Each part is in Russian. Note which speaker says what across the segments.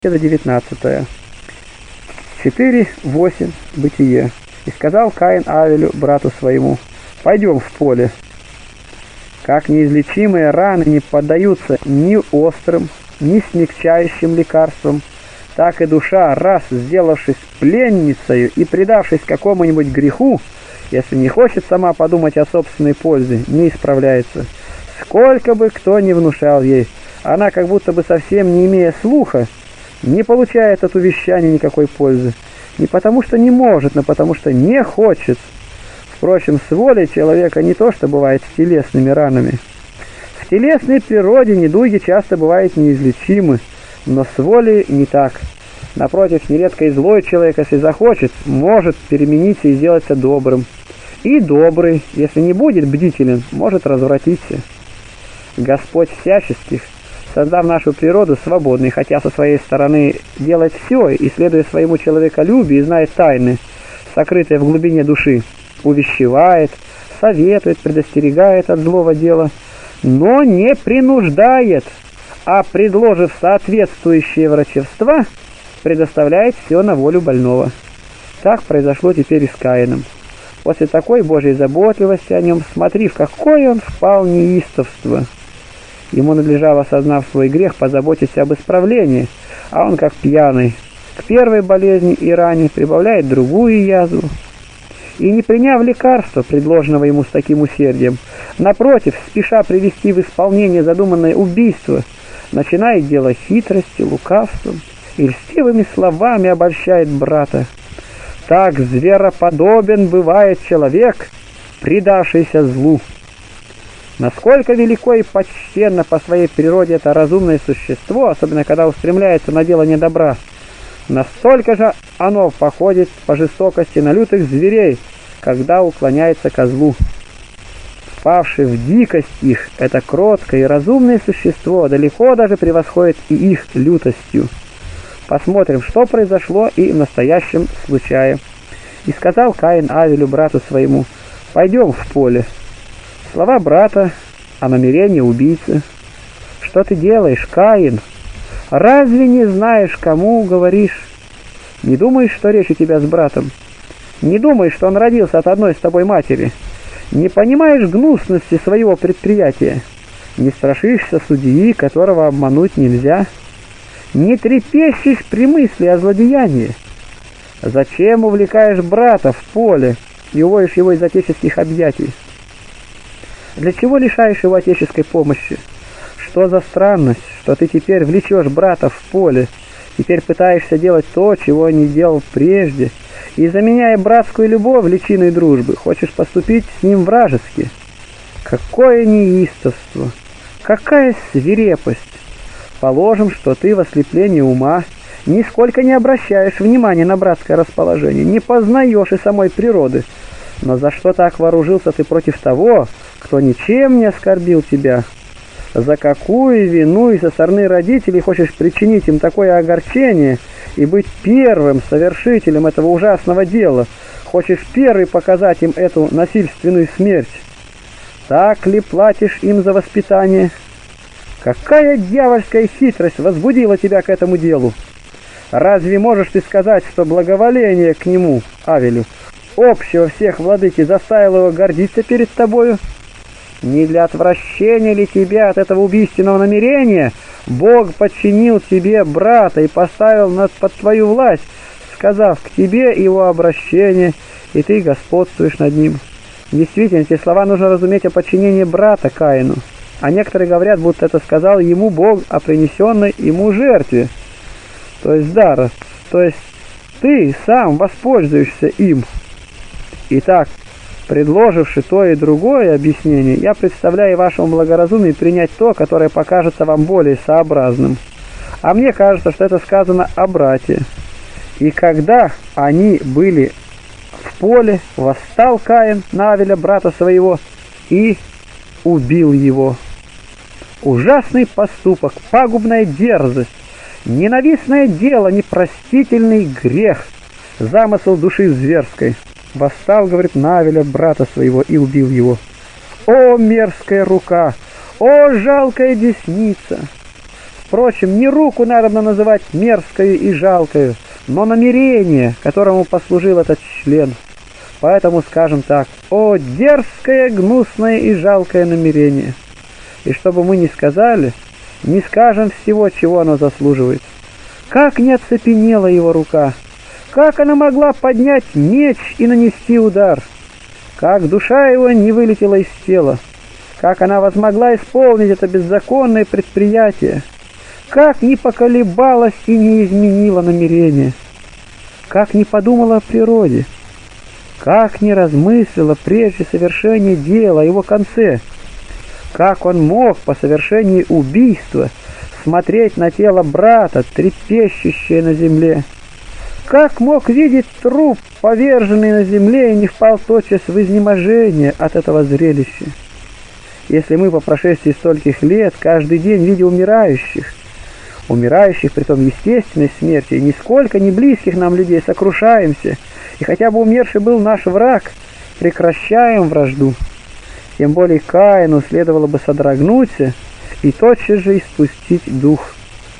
Speaker 1: Это 19. 4:8 Бытие. «И сказал Каин Авелю, брату своему, пойдем в поле. Как неизлечимые раны не поддаются ни острым, ни смягчающим лекарствам, так и душа, раз сделавшись пленницею и предавшись какому-нибудь греху, если не хочет сама подумать о собственной пользе, не исправляется. Сколько бы кто ни внушал ей, она, как будто бы совсем не имея слуха, не получает от увещания никакой пользы. Не потому что не может, но потому что не хочет. Впрочем, с волей человека не то, что бывает с телесными ранами. В телесной природе недуги часто бывают неизлечимы, но с волей не так. Напротив, нередко и злой человек, если захочет, может перемениться и сделаться добрым. И добрый, если не будет бдителен, может развратиться. Господь всяческих, создав нашу природу свободной, хотя со своей стороны делать все, и следуя своему человеколюбию, и знает тайны, сокрытые в глубине души, увещевает, советует, предостерегает от злого дела, но не принуждает, а, предложив соответствующие врачевства, предоставляет все на волю больного. Так произошло теперь и с Каином. После такой Божьей заботливости о нем, смотри, в какое он впал неистовство. Ему надлежало, осознав свой грех, позаботиться об исправлении, а он, как пьяный, к первой болезни и ране прибавляет другую язву. И не приняв лекарства, предложенного ему с таким усердием, напротив, спеша привести в исполнение задуманное убийство, начинает дело хитростью, лукавством и льстивыми словами обольщает брата. Так звероподобен бывает человек, предавшийся злу. Насколько велико и почтенно по своей природе это разумное существо, особенно когда устремляется на делание добра, настолько же оно походит по жестокости на лютых зверей, когда уклоняется ко злу. Впавший в дикость их, это кроткое и разумное существо далеко даже превосходит и их лютостью. Посмотрим, что произошло и в настоящем случае. «И сказал Каин Авелю, брату своему, пойдем в поле». Слова брата о намерении убийцы. «Что ты делаешь, Каин? Разве не знаешь, кому говоришь? Не думаешь, что речь у тебя с братом? Не думаешь, что он родился от одной с тобой матери? Не понимаешь гнусности своего предприятия? Не страшишься судьи, которого обмануть нельзя? Не трепещешь при мысли о злодеянии? Зачем увлекаешь брата в поле и уводишь его из отеческих объятий? Для чего лишаешь его отеческой помощи? Что за странность, что ты теперь влечешь брата в поле, теперь пытаешься делать то, чего не делал прежде, и, заменяя братскую любовь личиной дружбы, хочешь поступить с ним вражески? Какое неистовство! Какая свирепость! Положим, что ты в ослеплении ума нисколько не обращаешь внимания на братское расположение, не познаешь и самой природы. Но за что так вооружился ты против того, кто ничем не оскорбил тебя? За какую вину и со стороны родителей хочешь причинить им такое огорчение и быть первым совершителем этого ужасного дела? Хочешь первый показать им эту насильственную смерть? Так ли платишь им за воспитание? Какая дьявольская хитрость возбудила тебя к этому делу? Разве можешь ты сказать, что благоволение к нему, Авелю, общего всех владыки, заставило его гордиться перед тобою? Не для отвращения ли тебя от этого убийственного намерения Бог подчинил тебе брата и поставил под твою власть, сказав к тебе его обращение, и ты господствуешь над ним? Действительно, эти слова нужно разуметь о подчинении брата Каину, а некоторые говорят, будто это сказал ему Бог о принесенной ему жертве, то есть дара, то есть ты сам воспользуешься им. Итак, предложивши то и другое объяснение, я представляю вашему благоразумию принять то, которое покажется вам более сообразным. А мне кажется, что это сказано о брате. И когда они были в поле, восстал Каин на Авеля, брата своего, и убил его. Ужасный поступок, пагубная дерзость, ненавистное дело, непростительный грех, замысел души зверской. Восстал, говорит, на Авеля, брата своего, и убил его. О, мерзкая рука! О, жалкая десница! Впрочем, не руку надо называть мерзкою и жалкою, но намерение, которому послужил этот член. Поэтому скажем так: о, дерзкое, гнусное и жалкое намерение! И чтобы мы не сказали, не скажем всего, чего оно заслуживает. Как не оцепенела его рука! Как она могла поднять меч и нанести удар! Как душа его не вылетела из тела! Как она возмогла исполнить это беззаконное предприятие! Как не поколебалась и не изменила намерение! Как не подумала о природе! Как не размыслила прежде совершения дела о его конце! Как он мог по совершении убийства смотреть на тело брата, трепещущее на земле? Как мог видеть труп, поверженный на земле, и не впал тотчас в изнеможение от этого зрелища? Если мы по прошествии стольких лет каждый день видим умирающих, притом естественной смерти, и нисколько не близких нам людей, сокрушаемся, и хотя бы умерший был наш враг, прекращаем вражду, тем более Каину следовало бы содрогнуться и тотчас же испустить дух,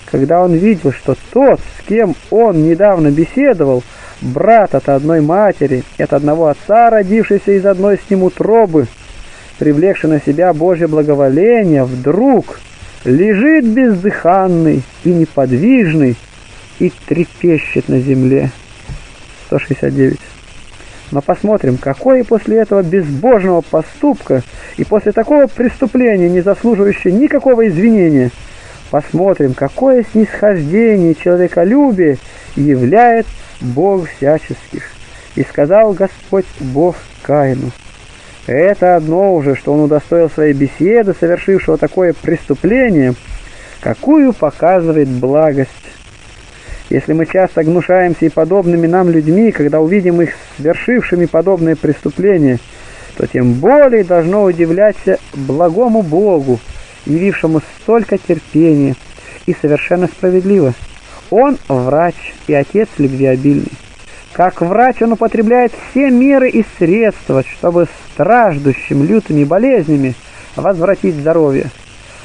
Speaker 1: когда он видел, что тот, с кем он недавно беседовал, брат от одной матери и от одного отца, родившийся из одной с ним утробы, привлекший на себя Божье благоволение, вдруг лежит бездыханный и неподвижный и трепещет на земле. 169. Но посмотрим, какое после этого безбожного поступка и после такого преступления, не заслуживающего никакого извинения, посмотрим, какое снисхождение и человеколюбие являет Бог всяческих. И сказал Господь Бог Каину: это одно уже, что он удостоил своей беседы, совершившего такое преступление, какую показывает благость. Если мы часто гнушаемся и подобными нам людьми, когда увидим их совершившими подобные преступления, то тем более должно удивляться благому Богу, явившему столько терпения, и совершенно справедливо. Он врач и отец любвеобильный. Как врач он употребляет все меры и средства, чтобы страждущим лютыми болезнями возвратить здоровье.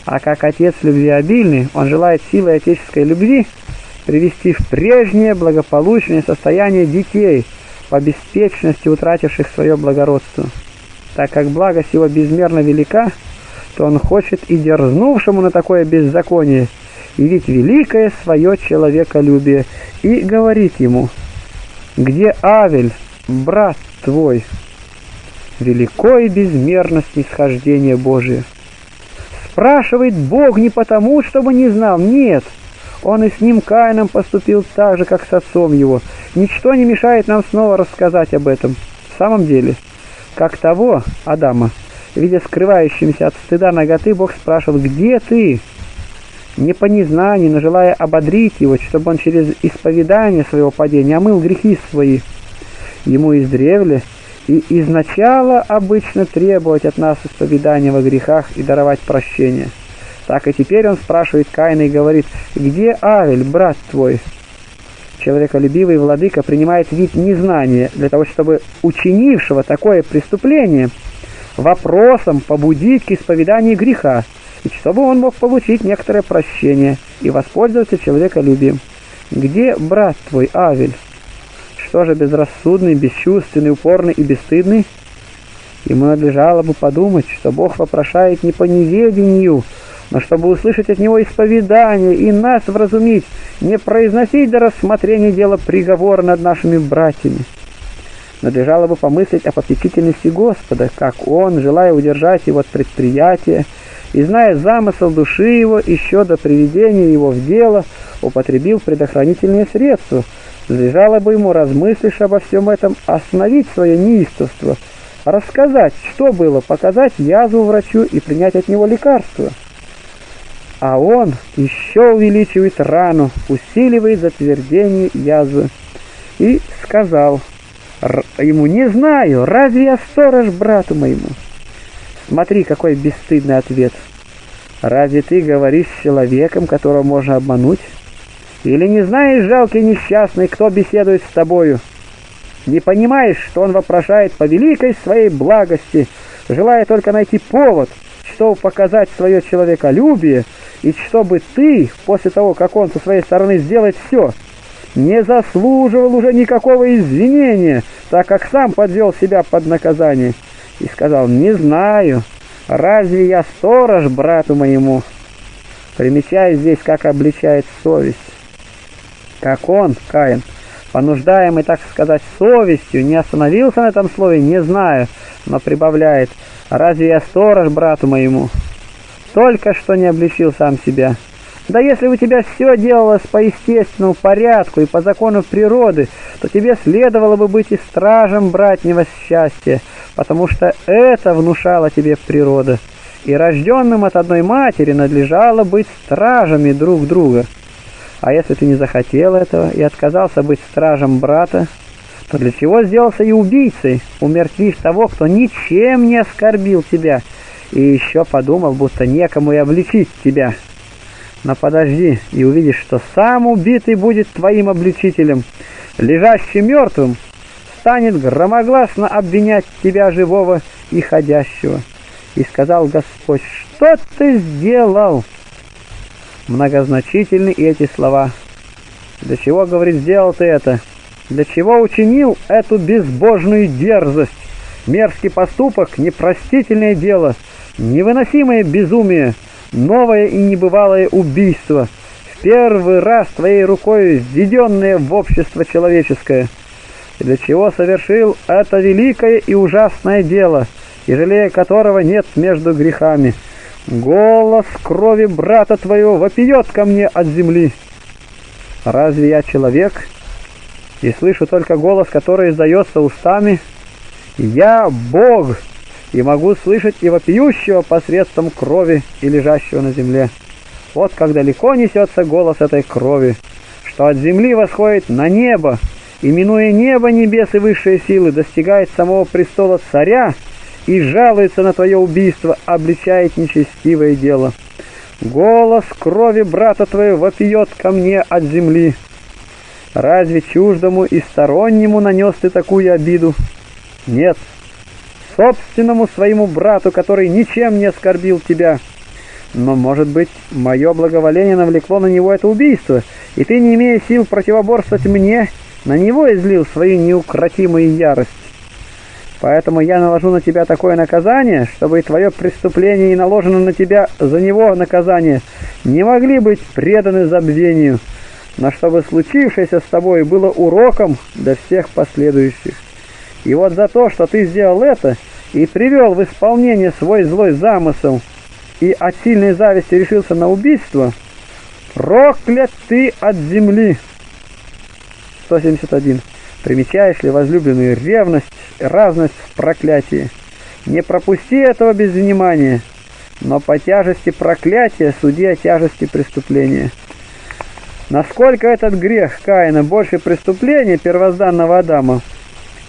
Speaker 1: А как отец любвеобильный, он желает силой отеческой любви привести в прежнее благополучное состояние детей, по беспечности утративших свое благородство. Так как благость его безмерно велика, то он хочет и дерзнувшему на такое беззаконие явить великое свое человеколюбие и говорит ему: где Авель, брат твой? Велико и безмерно снисхождение Божие. Спрашивает Бог не потому, чтобы не знал, нет, он и с ним Каином поступил так же, как с отцом его. Ничто не мешает нам снова рассказать об этом. В самом деле, как того Адама, видя скрывающимся от стыда наготы, Бог спрашивал: где ты? Не по незнанию, но желая ободрить его, чтобы он через исповедание своего падения омыл грехи свои. Ему издревле и изначало обычно требовать от нас исповедания во грехах и даровать прощение. Так и теперь он спрашивает Каина и говорит: где Авель, брат твой? Человеколюбивый владыка принимает вид незнания для того, чтобы учинившего такое преступление вопросом побудить к исповеданию греха, и чтобы он мог получить некоторое прощение и воспользоваться человеколюбием. Где брат твой Авель? Что же безрассудный, бесчувственный, упорный и бесстыдный? Ему надлежало бы подумать, что Бог вопрошает не по неведению, но чтобы услышать от него исповедание и нас вразумить, не произносить до рассмотрения дела приговора над нашими братьями. Надлежало бы помыслить о попечительности Господа, как Он, желая удержать его от предприятия, и, зная замысел души его, еще до приведения его в дело, употребил предохранительные средства. Надлежало бы ему, размыслишь обо всем этом, остановить свое неистовство, рассказать, что было, показать язву врачу и принять от него лекарство. А он еще увеличивает рану, усиливает затвердение язвы. И сказал ему: не знаю, разве я сторож брату моему? Смотри, какой бесстыдный ответ. Разве ты говоришь с человеком, которого можно обмануть? Или не знаешь, жалкий несчастный, кто беседует с тобою? Не понимаешь, что он вопрошает по великой своей благости, желая только найти повод, чтобы показать свое человеколюбие и чтобы ты, после того, как он со своей стороны сделает все, не заслуживал уже никакого извинения, так как сам подвел себя под наказание. И сказал: не знаю, разве я сторож брату моему? Примечаю здесь, как обличает совесть. Как он, Каин, понуждаемый, так сказать, совестью, не остановился на этом слове «не знаю», но прибавляет: разве я сторож брату моему? Только что не обличил сам себя. Да если у тебя все делалось по естественному порядку и по закону природы, то тебе следовало бы быть и стражем братнего счастья, потому что это внушала тебе природа, и рожденным от одной матери надлежало быть стражами друг друга. А если ты не захотел этого и отказался быть стражем брата, то для чего сделался и убийцей, умертвив того, кто ничем не оскорбил тебя, и еще подумал, будто некому и обличить тебя? Но подожди, и увидишь, что сам убитый будет твоим обличителем, лежащий мертвым станет громогласно обвинять тебя, живого и ходящего. И сказал Господь: что ты сделал? Многозначительны эти слова. Для чего, говорит, сделал ты это? Для чего учинил эту безбожную дерзость? Мерзкий поступок, непростительное дело, невыносимое безумие, новое и небывалое убийство, в первый раз твоей рукой введенное в общество человеческое. И для чего совершил это великое и ужасное дело, и жалея которого нет между грехами? Голос крови брата твоего вопиет ко мне от земли. Разве я человек, и слышу только голос, который издается устами? Я Бог, и могу слышать и вопиющего посредством крови и лежащего на земле. Вот как далеко несется голос этой крови, что от земли восходит на небо, и, минуя небо, небес и высшие силы, достигает самого престола царя и жалуется на твое убийство, обличает нечестивое дело. Голос крови брата твоего вопиет ко мне от земли. Разве чуждому и стороннему нанес ты такую обиду? Нет, собственному своему брату, который ничем не оскорбил тебя. Но, может быть, мое благоволение навлекло на него это убийство, и ты, не имея сил противоборствовать мне, на него излил свою неукротимую ярость. Поэтому я наложу на тебя такое наказание, чтобы и твое преступление, и наложено на тебя за него наказание, не могли быть преданы забвению, но чтобы случившееся с тобой было уроком для всех последующих. И вот за то, что ты сделал это и привел в исполнение свой злой замысел, и от сильной зависти решился на убийство, проклят ты от земли. 171. Примечаешь ли, возлюбленную, ревность, разность в проклятии? Не пропусти этого без внимания, но по тяжести проклятия суди о тяжести преступления. Насколько этот грех Каина больше преступления первозданного Адама,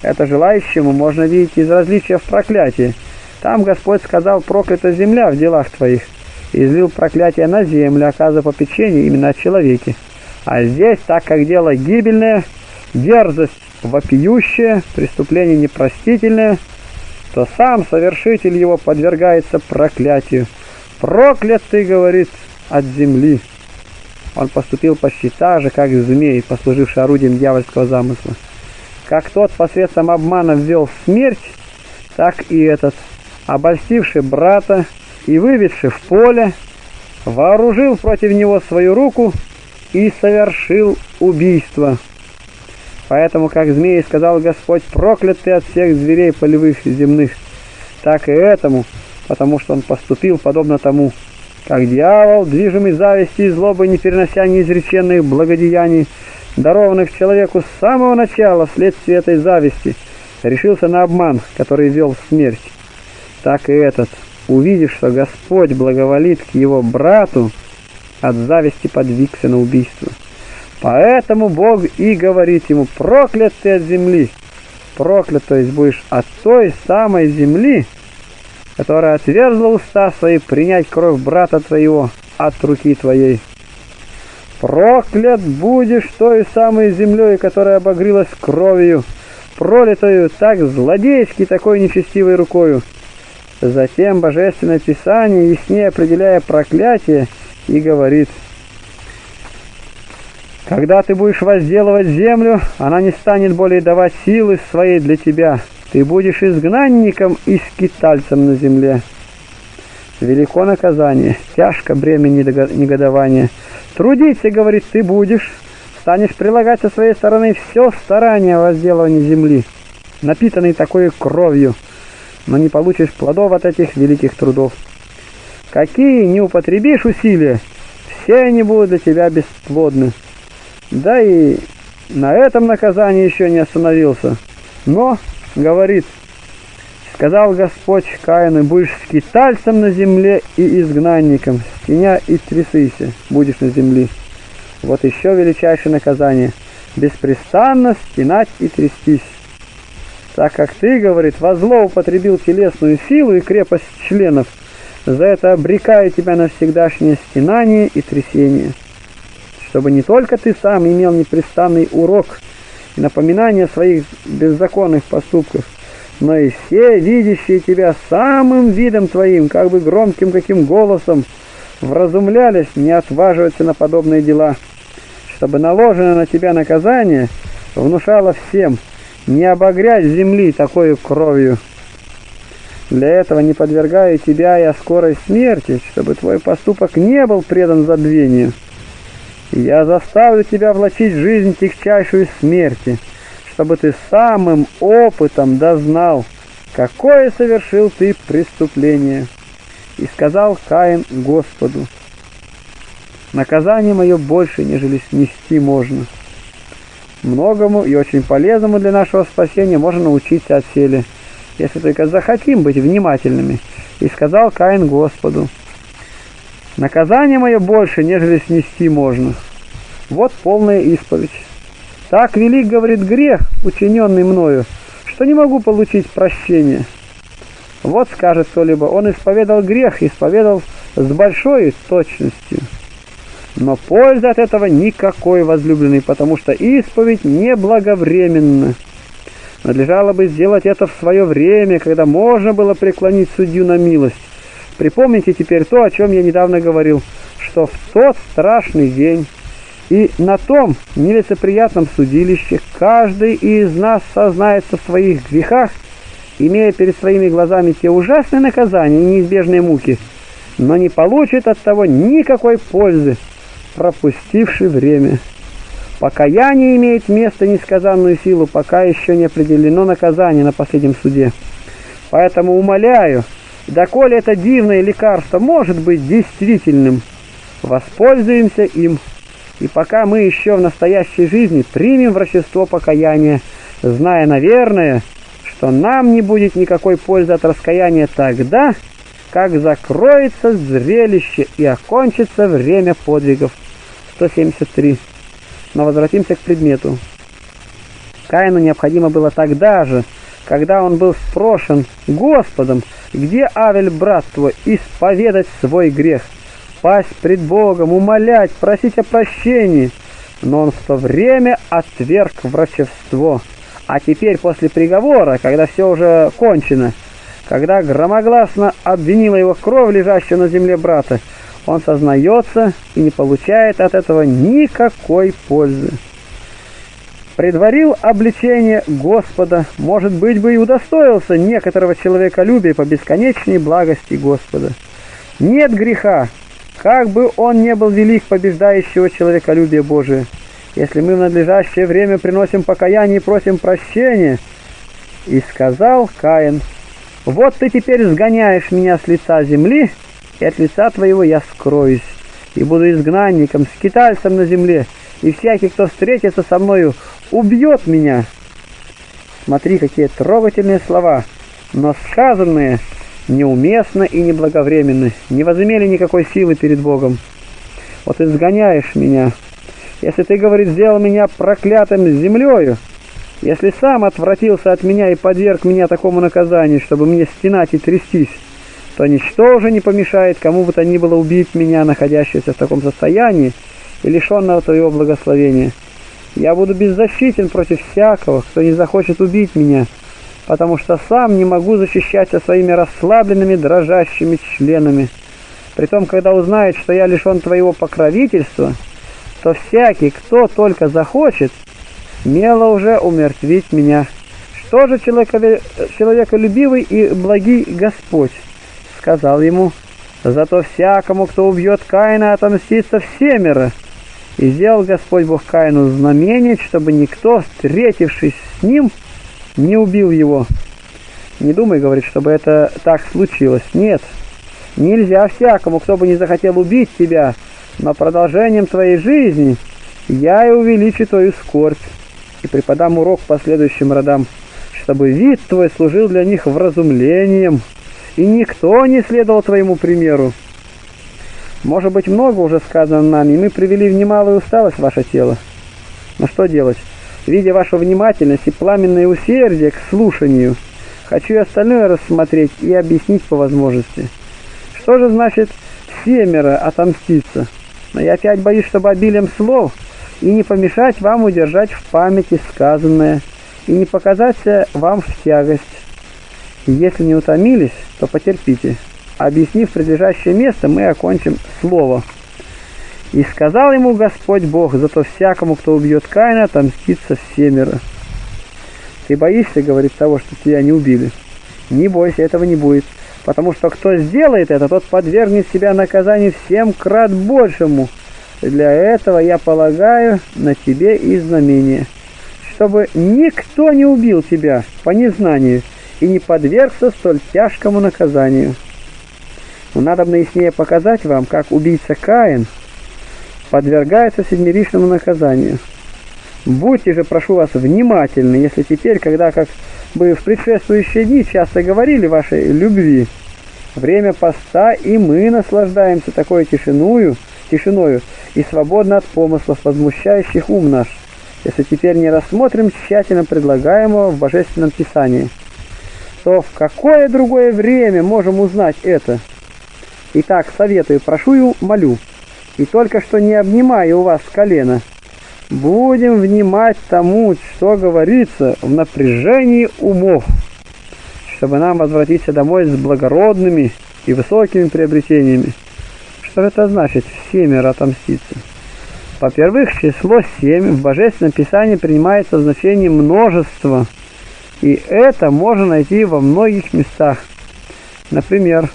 Speaker 1: это желающему можно видеть из различия в проклятии. Там Господь сказал: проклята земля в делах твоих, и излил проклятие на землю, оказывая попечение именно о человеке. А здесь, так как дело гибельное, дерзость вопиющая, преступление непростительное, то сам совершитель его подвергается проклятию. Проклят ты, говорит, от земли. Он поступил почти так же, как змей, послуживший орудием дьявольского замысла. Как тот посредством обмана ввел смерть, так и этот, обольстивший брата и выведший в поле, вооружил против него свою руку и совершил убийство. Поэтому, как змей, сказал Господь: проклят ты от всех зверей полевых и земных, так и этому, потому что он поступил подобно тому, как дьявол, движимый завистью и злобой, не перенося неизреченных благодеяний, дарованных человеку с самого начала вследствие этой зависти, решился на обман, который вел в смерть. Так и этот, увидев, что Господь благоволит к его брату, от зависти подвигся на убийство. Поэтому Бог и говорит ему: проклят ты от земли. Проклят, то есть будешь от той самой земли, которая отверзла уста свои принять кровь брата твоего от руки твоей. Проклят будешь той самой землей, которая обогрелась кровью, пролитою так злодейски, такой нечестивой рукою. Затем Божественное Писание, яснее определяя проклятие, и говорит: когда ты будешь возделывать землю, она не станет более давать силы своей для тебя. Ты будешь изгнанником и скитальцем на земле. Велико наказание, тяжко бремя негодования. Трудиться, говорит, ты будешь, станешь прилагать со своей стороны все старание возделывания земли, напитанной такой кровью, но не получишь плодов от этих великих трудов. Какие не употребишь усилия, все они будут для тебя бесплодны. Да и на этом наказании еще не остановился. Но, говорит, сказал Господь Каину: будешь скитальцем на земле и изгнанником, стеня и трясыся будешь на земле. Вот еще величайшее наказание: беспрестанно стенать и трястись. Так как ты, говорит, во зло употребил телесную силу и крепость членов, за это обрекаю тебя на всегдашнее стенание и трясение, чтобы не только ты сам имел непрестанный урок и напоминание о своих беззаконных поступках, но и все, видящие тебя самым видом твоим, как бы громким каким голосом, вразумлялись не отваживаться на подобные дела, чтобы наложенное на тебя наказание внушало всем не обогрять земли такой кровью. Для этого не подвергаю тебя я скорой смерти, чтобы твой поступок не был предан забвению. Я заставлю тебя влачить жизнь тягчайшую смерти, чтобы ты самым опытом дознал, какое совершил ты преступление. И сказал Каин Господу: наказание мое больше, нежели снести можно. Многому и очень полезному для нашего спасения можно научиться отселе, если только захотим быть внимательными. И сказал Каин Господу: наказание мое больше, нежели снести можно. Вот полная исповедь. Так велик, говорит, грех, учиненный мною, что не могу получить прощения. Вот скажет кто-либо: он исповедал грех, исповедал с большой точностью. Но пользы от этого никакой, возлюбленный, потому что исповедь неблаговременна. Надлежало бы сделать это в свое время, когда можно было преклонить судью на милость. Припомните теперь то, о чем я недавно говорил, что в тот страшный день и на том нелицеприятном судилище каждый из нас сознается в своих грехах, имея перед своими глазами те ужасные наказания и неизбежные муки, но не получит от того никакой пользы, пропустивший время. Покаяние имеет место несказанную силу, пока еще не определено наказание на последнем суде. Поэтому умоляю, доколе это дивное лекарство может быть действительным, воспользуемся им. И пока мы еще в настоящей жизни примем врачество покаяния, зная, наверное, что нам не будет никакой пользы от раскаяния тогда, как закроется зрелище и окончится время подвигов. 173. Но возвратимся к предмету. Каину необходимо было тогда же, когда он был спрошен Господом: где Авель, брат твой, исповедать свой грех, пасть пред Богом, умолять, просить о прощении. Но он в то время отверг врачевство. А теперь, после приговора, когда все уже кончено, когда громогласно обвинила его кровь, лежащая на земле брата, он сознается и не получает от этого никакой пользы. Предварил обличение Господа, может быть, бы и удостоился некоторого человеколюбия по бесконечной благости Господа. Нет греха, как бы он не был велик, побеждающего человеколюбия Божия, если мы в надлежащее время приносим покаяние и просим прощения. И сказал Каин: вот ты теперь сгоняешь меня с лица земли, и от лица твоего я скроюсь, и буду изгнанником, скитальцем на земле, и всякий, кто встретится со мною, убьет меня. Смотри, какие трогательные слова, но сказанные неуместно и неблаговременно, не возымели никакой силы перед Богом. Вот изгоняешь меня. Если ты, говорит, сделал меня проклятым землею, если сам отвратился от меня и подверг меня такому наказанию, чтобы мне стенать и трястись, то ничто уже не помешает кому бы то ни было убить меня, находящегося в таком состоянии и лишенного твоего благословения. Я буду беззащитен против всякого, кто не захочет убить меня, потому что сам не могу защищаться своими расслабленными дрожащими членами. Притом, когда узнает, что я лишен твоего покровительства, то всякий, кто только захочет, смело уже умертвить меня. Что же человеколюбивый и благий Господь сказал ему: зато всякому, кто убьет Каина, отомстится всемеро. И сделал Господь Бог Каину знамение, чтобы никто, встретившись с ним, не убил его. Не думай, говорит, чтобы это так случилось. Нет, нельзя всякому, кто бы не захотел убить тебя, но продолжением твоей жизни я и увеличу твою скорбь, и преподам урок последующим родам, чтобы вид твой служил для них вразумлением, и никто не следовал твоему примеру. Может быть, много уже сказано нами, и мы привели в немалую усталость ваше тело. Но что делать? Видя вашу внимательность и пламенное усердие к слушанию, хочу и остальное рассмотреть и объяснить по возможности. Что же значит «всемеро отомститься»? Но я опять боюсь, чтобы обилием слов и не помешать вам удержать в памяти сказанное, и не показаться вам в тягость. И если не утомились, то потерпите. Объяснив предлежащее место, мы окончим слово. «И сказал ему Господь Бог: зато всякому, кто убьет Каина, отомстится всемеро». Ты боишься, говорит, того, что тебя не убили? Не бойся, этого не будет. Потому что кто сделает это, тот подвергнет себя наказанию в 7 крат большему. И для этого я полагаю на тебе и знамение, чтобы никто не убил тебя по незнанию и не подвергся столь тяжкому наказанию. Но надо яснее показать вам, как убийца Каин подвергается седмеричному наказанию. Будьте же, прошу вас, внимательны, если теперь, когда, как бы в предшествующие дни часто говорили вашей любви, время поста, и мы наслаждаемся такой тишиною и свободно от помыслов, возмущающих ум наш, если теперь не рассмотрим тщательно предлагаемого в Божественном Писании, то в какое другое время можем узнать это? Итак, советую, прошу и молю, и только что не обнимаю у вас колено, будем внимать тому, что говорится, в напряжении умов, чтобы нам возвратиться домой с благородными и высокими приобретениями. Что это значит «всемеро отомститься»? Во-первых, число 7 в Божественном Писании принимается в значении множества, и это можно найти во многих местах. Например,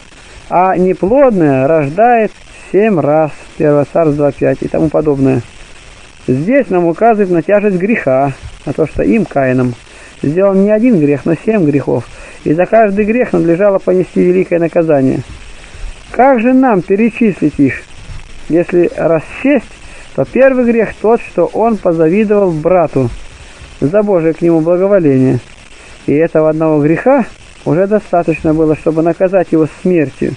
Speaker 1: а неплодное рождает 7 раз, 1 Царств 2:5 и тому подобное. Здесь нам указывает на тяжесть греха, на то, что им, Каином, сделан не один грех, но 7 грехов, и за каждый грех надлежало понести великое наказание. Как же нам перечислить их? Если расчесть, то первый грех тот, что он позавидовал брату за Божие к нему благоволение. И этого одного греха уже достаточно было, чтобы наказать его смертью.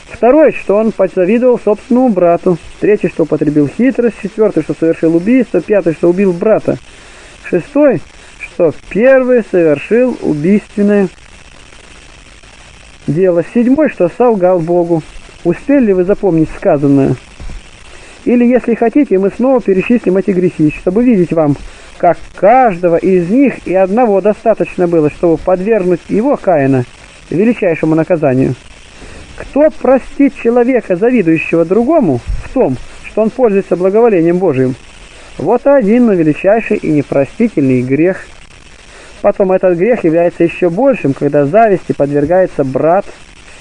Speaker 1: Второй, что он позавидовал собственному брату. Третий, что употребил хитрость. Четвертый, что совершил убийство. Пятый, что убил брата. Шестой, что первый совершил убийственное дело. Седьмой, что солгал Богу. Успели ли вы запомнить сказанное? Или, если хотите, мы снова перечислим эти грехи, чтобы видеть вам, как каждого из них и одного достаточно было, чтобы подвергнуть его, Каина, величайшему наказанию. Кто простит человека, завидующего другому, в том, что он пользуется благоволением Божиим? Вот один, но величайший и непростительный грех. Потом этот грех является еще большим, когда зависти подвергается брат,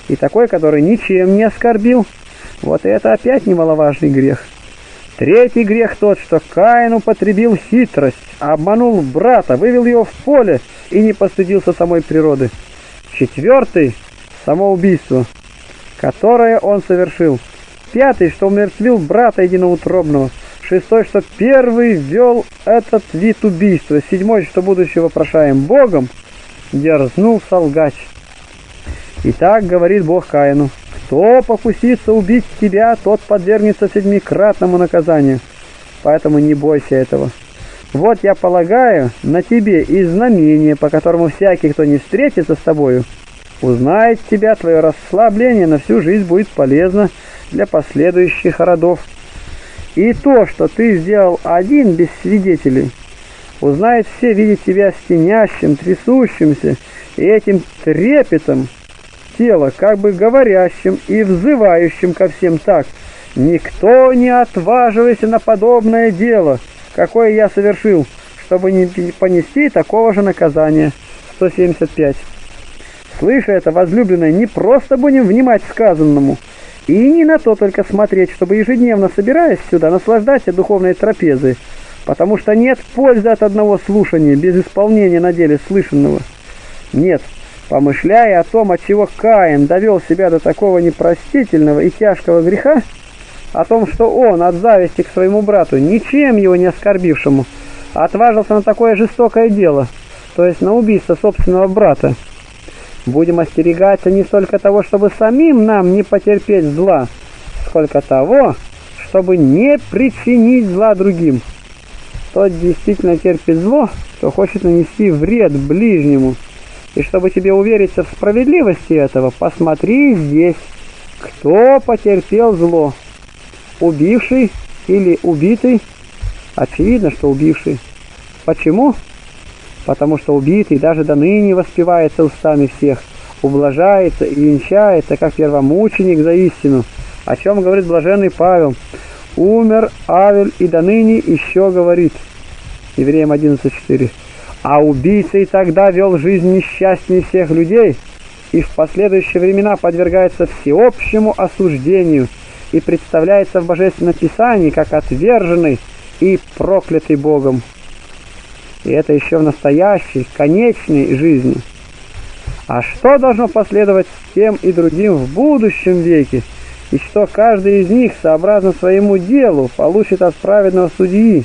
Speaker 1: и такой, который ничем не оскорбил. Вот и это опять немаловажный грех. Третий грех тот, что Каин употребил хитрость, обманул брата, вывел его в поле и не постыдился самой природы. Четвертый – самоубийство, которое он совершил. Пятый, что умертвил брата единоутробного. Шестой, что первый ввел этот вид убийства. Седьмой, что, будучи вопрошаем Богом, дерзнул солгать. Итак, говорит Бог Каину: кто покусится убить тебя, тот подвергнется 7-кратному наказанию. Поэтому не бойся этого. Вот я полагаю на тебе и знамение, по которому всякий, кто не встретится с тобою, узнает тебя, твое расслабление на всю жизнь будет полезно для последующих родов. И то, что ты сделал один без свидетелей, узнает все, видя тебя стенящим, трясущимся, и этим трепетом тело, как бы говорящим и взывающим ко всем так: «Никто не отваживайся на подобное дело, какое я совершил, чтобы не понести такого же наказания». 175. Слыша это, возлюбленные, не просто будем внимать сказанному, и не на то только смотреть, чтобы ежедневно, собираясь сюда, наслаждаться духовной трапезой, потому что нет пользы от одного слушания без исполнения на деле слышанного. Нет, помышляя о том, от чего Каин довел себя до такого непростительного и тяжкого греха, о том, что он от зависти к своему брату, ничем его не оскорбившему, отважился на такое жестокое дело, то есть на убийство собственного брата, будем остерегаться не столько того, чтобы самим нам не потерпеть зла, сколько того, чтобы не причинить зла другим. Тот действительно терпит зло, кто хочет нанести вред ближнему. И чтобы тебе увериться в справедливости этого, посмотри здесь, кто потерпел зло. Убивший или убитый? Очевидно, что убивший. Почему? Потому что убитый даже до ныне воспевается устами всех, ублажается и венчается, как первомученик за истину, о чем говорит блаженный Павел. Умер Авель и до ныне еще говорит. Евреям 11:4. А убийца и тогда вел жизнь несчастнее всех людей, и в последующие времена подвергается всеобщему осуждению и представляется в Божественном Писании как отверженный и проклятый Богом. И это еще в настоящей, конечной жизни. А что должно последовать с тем и другим в будущем веке, и что каждый из них, сообразно своему делу, получит от праведного судьи?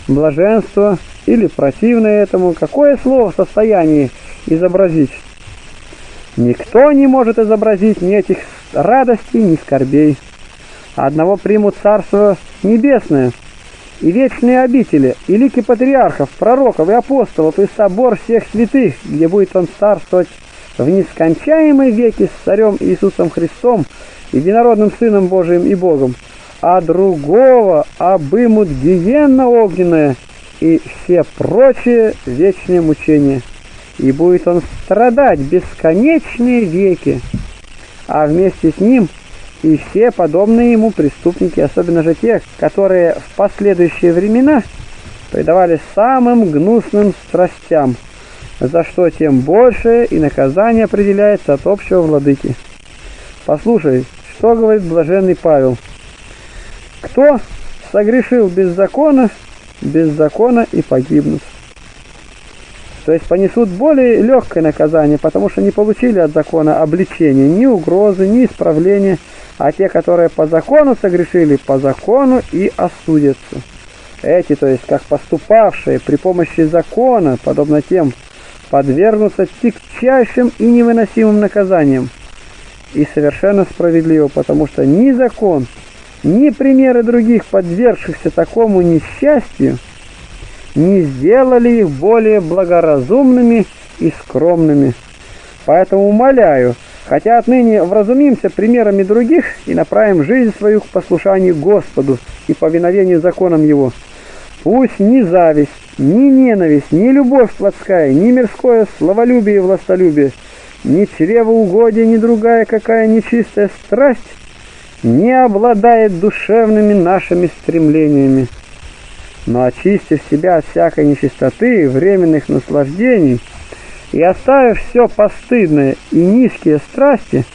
Speaker 1: Блаженство или противное этому, какое слово в состоянии изобразить? Никто не может изобразить ни этих радостей, ни скорбей. Одного примут Царство Небесное, и вечные обители, и лики патриархов, пророков и апостолов, и собор всех святых, где будет он царствовать в нескончаемые веки с Царем Иисусом Христом, единородным Сыном Божиим и Богом, а другого обымут гиенна огненная и все прочие вечные мучения. И будет он страдать бесконечные веки, а вместе с ним и все подобные ему преступники, особенно же те, которые в последующие времена предавались самым гнусным страстям, за что тем больше и наказание определяется от общего владыки. Послушай, что говорит блаженный Павел. Кто согрешил без закона и погибнут. То есть понесут более легкое наказание, потому что не получили от закона обличения, ни угрозы, ни исправления, а те, которые по закону согрешили, по закону и осудятся. Эти, то есть как поступавшие при помощи закона, подобно тем, подвергнутся тягчайшим и невыносимым наказаниям. И совершенно справедливо, потому что ни закон, ни примеры других подвергшихся такому несчастью не сделали их более благоразумными и скромными. Поэтому умоляю, хотя отныне вразумимся примерами других и направим жизнь свою к послушанию Господу и повиновению законам Его, пусть ни зависть, ни ненависть, ни любовь плотская, ни мирское славолюбие и властолюбие, ни чревоугодие, ни другая какая нечистая страсть не обладает душевными нашими стремлениями. Но очистив себя от всякой нечистоты, временных наслаждений, и оставив все постыдное и низкие страсти,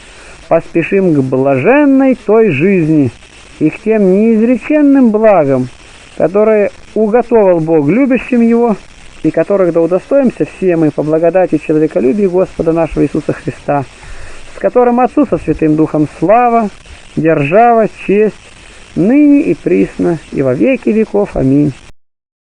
Speaker 1: поспешим к блаженной той жизни и к тем неизреченным благам, которые уготовил Бог любящим Его, и которых да удостоимся все мы по благодати человеколюбия Господа нашего Иисуса Христа, с которым Отцу со Святым Духом слава, держава, честь, ныне и присно, и во веки веков. Аминь.